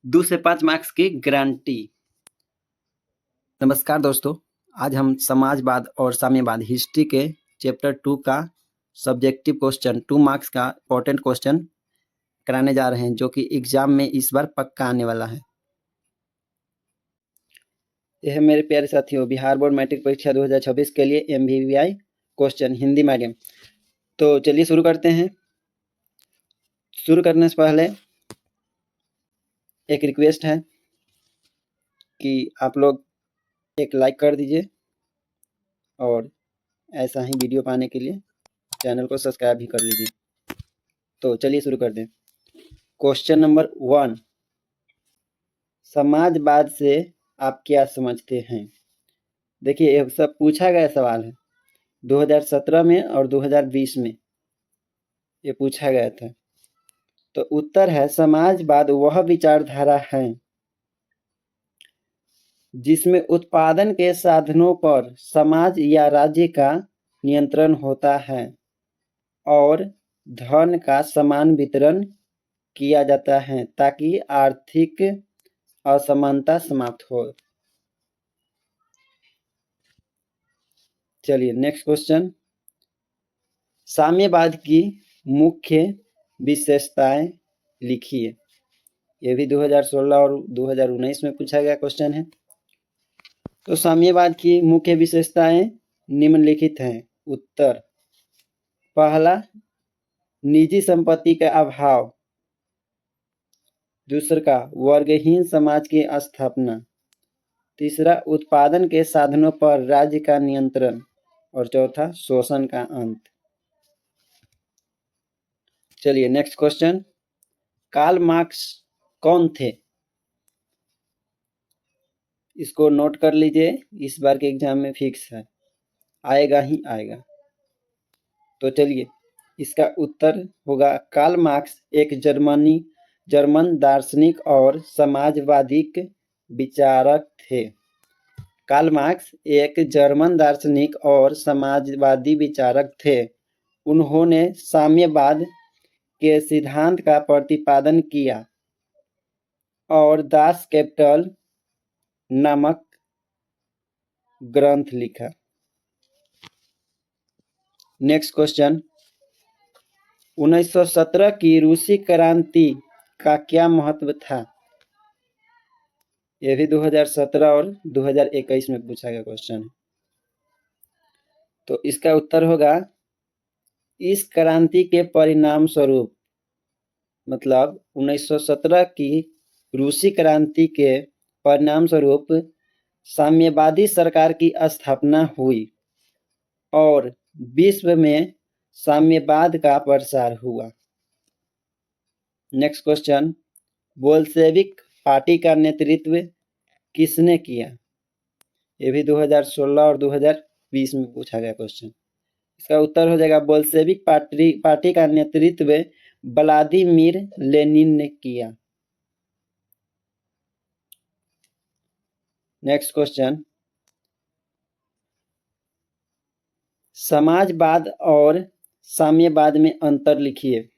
2 से 5 मार्क्स की गारंटी। नमस्कार दोस्तों, आज हम समाजवाद और साम्यवाद हिस्ट्री के चैप्टर 2 का सब्जेक्टिव क्वेश्चन 2 मार्क्स का इंपॉर्टेंट क्वेश्चन कराने जा रहे हैं, जो कि एग्जाम में इस बार पक्का आने वाला है। यह मेरे प्यारे साथियों, बिहार बोर्ड मैट्रिक परीक्षा 2026 के लिए MVVI क्वेश्चन हिंदी मीडियम। तो चलिए शुरू करते हैं। शुरू करने से पहले एक रिक्वेस्ट है कि आप लोग एक लाइक कर दीजिए और ऐसा ही वीडियो पाने के लिए चैनल को सब्सक्राइब भी कर लीजिए। तो चलिए शुरू कर दें। क्वेश्चन नंबर 1, समाजवाद से आप क्या समझते हैं? देखिए, यह सब पूछा गया सवाल है 2017 में और 2020 में ये पूछा गया था। तो उत्तर है, समाजवाद वह विचारधारा है जिसमें उत्पादन के साधनों पर समाज या राज्य का नियंत्रण होता है और धन का समान वितरण किया जाता है ताकि आर्थिक असमानता समाप्त हो। चलिए नेक्स्ट क्वेश्चन, साम्यवाद की मुख्य विशेषताएं लिखिए। यह भी 2016 और 2019 में पूछा गया क्वेश्चन है। तो साम्यवाद की मुख्य विशेषताएं निम्नलिखित हैं। उत्तर, पहला, निजी संपत्ति का अभाव। दूसरा, वर्गहीन समाज की स्थापना। तीसरा, उत्पादन के साधनों पर राज्य का नियंत्रण। और चौथा, शोषण का अंत। चलिए नेक्स्ट क्वेश्चन, कार्ल मार्क्स कौन थे? इसको नोट कर लीजिए, इस बार के एग्जाम में फिक्स है, आएगा ही आएगा। तो चलिए, इसका उत्तर होगा, कार्ल मार्क्स एक जर्मन दार्शनिक और साम्यवादिक विचारक थे। कार्ल मार्क्स एक जर्मन दार्शनिक और समाजवादी विचारक थे। उन्होंने साम्यवाद के सिद्धांत का प्रतिपादन किया और दास कैपिटल नामक ग्रंथ लिखा। नेक्स्ट क्वेश्चन, 1917 की रूसी क्रांति का क्या महत्व था? यह भी 2017 और 2021 में पूछा गया क्वेश्चन है। तो इसका उत्तर होगा, इस क्रांति के परिणाम स्वरूप, मतलब 1917 की रूसी क्रांति के परिणाम स्वरूप साम्यवादी सरकार की स्थापना हुई और विश्व में साम्यवाद का प्रसार हुआ। नेक्स्ट क्वेश्चन, बोल्शेविक पार्टी का नेतृत्व किसने किया? ये भी 2016 और 2020 में पूछा गया क्वेश्चन। इसका उत्तर हो जाएगा, बोल्शेविक पार्टी का नेतृत्व व्लादिमीर लेनिन ने किया। नेक्स्ट क्वेश्चन, समाजवाद और साम्यवाद में अंतर लिखिए।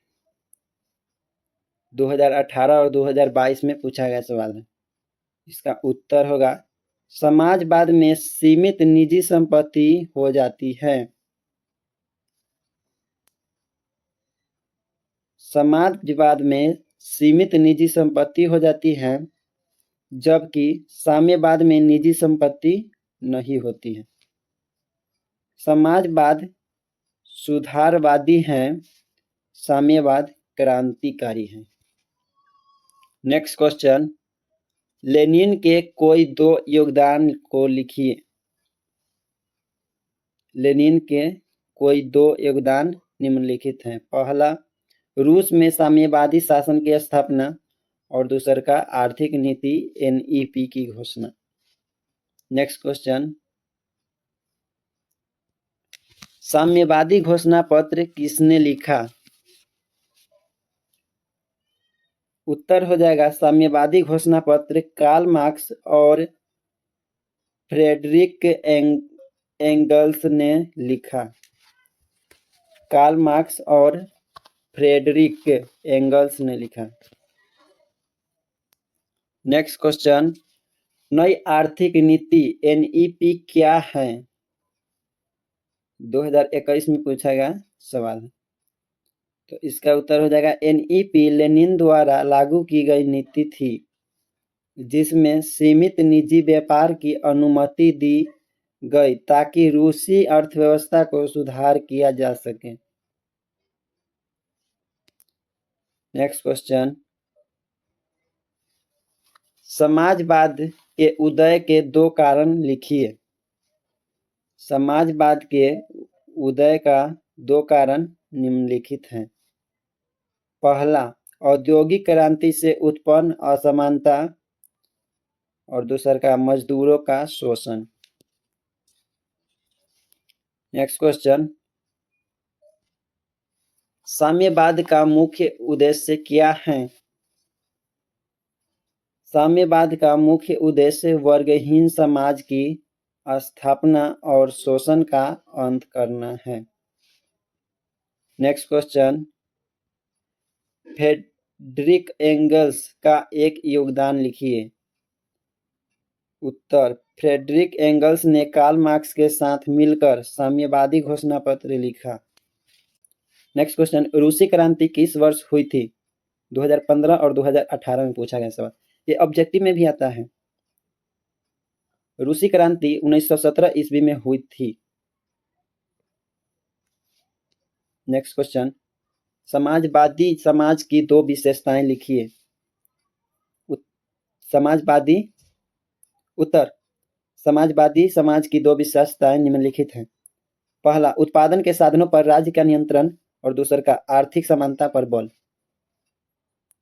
2018 और 2022 में पूछा गया सवाल है। इसका उत्तर होगा, समाजवाद में सीमित निजी संपत्ति हो जाती है। समाजवाद में सीमित निजी संपत्ति हो जाती है, जबकि साम्यवाद में निजी संपत्ति नहीं होती है। समाजवाद सुधारवादी है, साम्यवाद क्रांतिकारी है। नेक्स्ट क्वेश्चन, लेनिन के कोई 2 योगदान को लिखिए। लेनिन के कोई 2 योगदान निम्नलिखित हैं। पहला, रूस में साम्यवादी शासन की स्थापना और दूसरा का आर्थिक नीति NEP की घोषणा। नेक्स्ट क्वेश्चन, साम्यवादी घोषणा पत्र किसने लिखा? उत्तर हो जाएगा, साम्यवादी घोषणा पत्र कार्ल मार्क्स और फ्रेडरिक एंगल्स ने लिखा। कार्ल मार्क्स और फ्रेडरिक एंगल्स ने लिखा। नेक्स्ट क्वेश्चन, नई आर्थिक नीति एनईपी क्या है? 2021 में पूछा गया सवाल है। तो इसका उत्तर हो जाएगा एनईपी लेनिन द्वारा लागू की गई नीति थी जिसमें सीमित निजी व्यापार की अनुमति दी गई ताकि रूसी अर्थव्यवस्था को सुधार किया जा सके। नेक्स्ट क्वेश्चन, समाजवाद के उदय के दो कारण लिखिए। समाजवाद के उदय का दो कारण निम्नलिखित हैं। पहला, औद्योगिक क्रांति से उत्पन्न असमानता और दूसरा का मजदूरों का शोषण। नेक्स्ट क्वेश्चन, साम्यवाद का मुख्य उद्देश्य क्या है? साम्यवाद का मुख्य उद्देश्य वर्गहीन समाज की स्थापना और शोषण का अंत करना है। नेक्स्ट क्वेश्चन, फ्रेडरिक एंगल्स का एक योगदान लिखिए। उत्तर, फ्रेडरिक एंगल्स ने कार्ल मार्क्स के साथ मिलकर साम्यवादी घोषणा पत्र लिखा। नेक्स्ट क्वेश्चन, रूसी क्रांति किस वर्ष हुई थी? 2015 और 2018 में पूछा गया सवाल। ये ऑब्जेक्टिव में भी आता है। रूसी क्रांति 1917 ईस्वी में हुई थी। नेक्स्ट क्वेश्चन, समाजवादी समाज की दो विशेषताएं लिखिए। समाजवादी उत्तर, समाजवादी समाज की दो विशेषताएं निम्नलिखित हैं। पहला, उत्पादन के साधनों पर राज्य का नियंत्रण और दूसरा का आर्थिक समानता पर बल।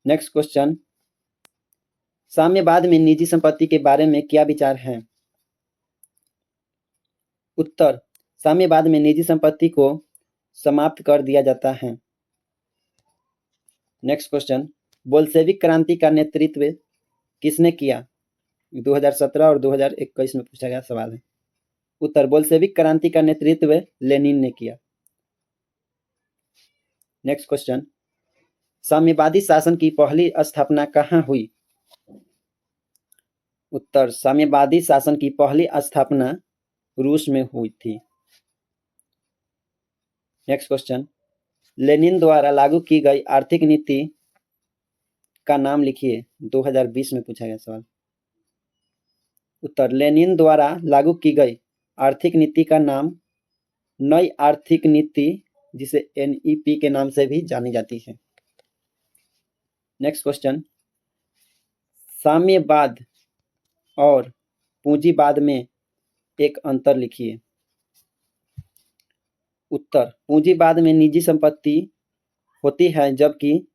नेक्स्ट क्वेश्चन, साम्यवाद में निजी संपत्ति के बारे में क्या विचार है? उत्तर, साम्यवाद में निजी संपत्ति को समाप्त कर दिया जाता है। नेक्स्ट क्वेश्चन, बोल्शेविक क्रांति का नेतृत्व किसने किया? 2017 और 2021 में पूछा गया सवाल है। उत्तर, बोल्शेविक क्रांति का नेतृत्व लेनिन ने किया। नेक्स्ट क्वेश्चन, साम्यवादी शासन की पहली स्थापना कहाँ हुई? उत्तर, साम्यवादी शासन की पहली स्थापना रूस में हुई थी। नेक्स्ट क्वेश्चन, लेनिन द्वारा लागू की गई आर्थिक नीति का नाम लिखिए। 2020 में पूछा गया सवाल। उत्तर, लेनिन द्वारा लागू की गई आर्थिक नीति का नाम नई आर्थिक नीति, जिसे एनईपी के नाम से भी जानी जाती है। नेक्स्ट क्वेश्चन, साम्यवाद और पूंजीवाद में एक अंतर लिखिए। उत्तर, पूंजीवाद में निजी संपत्ति होती है जबकि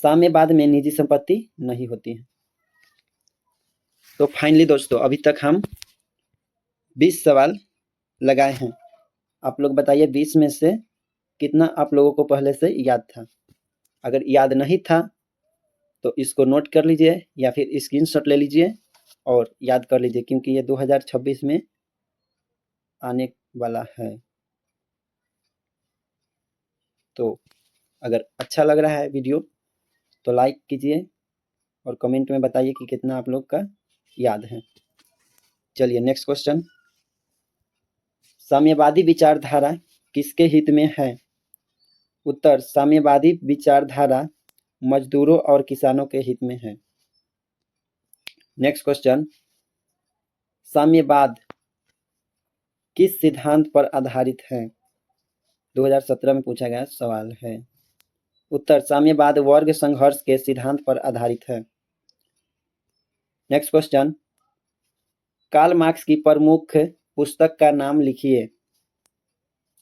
साम्यवाद में निजी संपत्ति नहीं होती है। तो फाइनली दोस्तों, अभी तक हम 20 सवाल लगाए हैं। आप लोग बताइए 20 में से कितना आप लोगों को पहले से याद था? अगर याद नहीं था तो इसको नोट कर लीजिए या फिर स्क्रीनशॉट ले लीजिए और याद कर लीजिए, क्योंकि ये 2026 में आने वाला है। तो अगर अच्छा लग रहा है वीडियो तो लाइक कीजिए और कमेंट में बताइए कि कितना आप लोग का याद है। चलिए नेक्स्ट क्वेश्चन, साम्यवादी विचारधारा किसके हित में है? उत्तर, साम्यवादी विचारधारा मजदूरों और किसानों के हित में है। नेक्स्ट क्वेश्चन, साम्यवाद किस सिद्धांत पर आधारित है? 2017 में पूछा गया सवाल है। उत्तर, साम्यवाद वर्ग संघर्ष के सिद्धांत पर आधारित है। नेक्स्ट क्वेश्चन, कार्ल मार्क्स की प्रमुख पुस्तक का नाम लिखिए।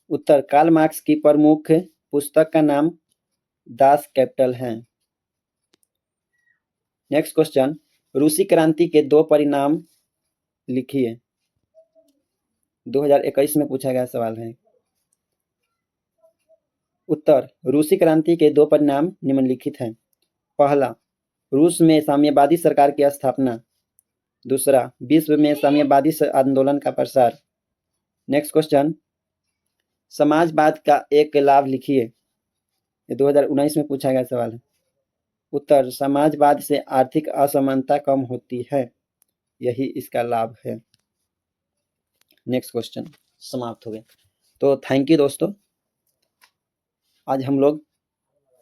उत्तर, कार्ल मार्क्स की प्रमुख पुस्तक का नाम दास कैपिटल है। नेक्स्ट क्वेश्चन, रूसी क्रांति के दो परिणाम लिखिए। 2021 में पूछा गया सवाल है। उत्तर, रूसी क्रांति के दो परिणाम निम्नलिखित हैं। पहला, रूस में साम्यवादी सरकार की स्थापना। दूसरा, विश्व में साम्यवादी आंदोलन का प्रसार। नेक्स्ट क्वेश्चन, समाजवाद का एक लाभ लिखिए। 2019 में पूछा गया सवाल है। उत्तर समाजवाद से आर्थिक असमानता कम होती है, यही इसका लाभ है। नेक्स्ट क्वेश्चन समाप्त हो गया। तो थैंक यू दोस्तों, आज हम लोग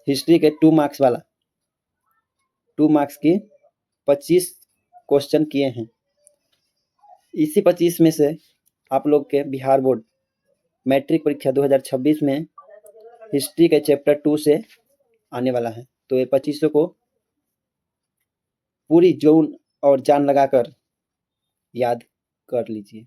हिस्ट्री के 2 मार्क्स वाला 2 मार्क्स की 25 क्वेश्चन किए हैं। इसी 25 में से आप लोग के बिहार बोर्ड मैट्रिक परीक्षा 2026 में हिस्ट्री के चैप्टर 2 से आने वाला है। तो ये 25 को पूरी जोन और जान लगाकर याद कर लीजिए।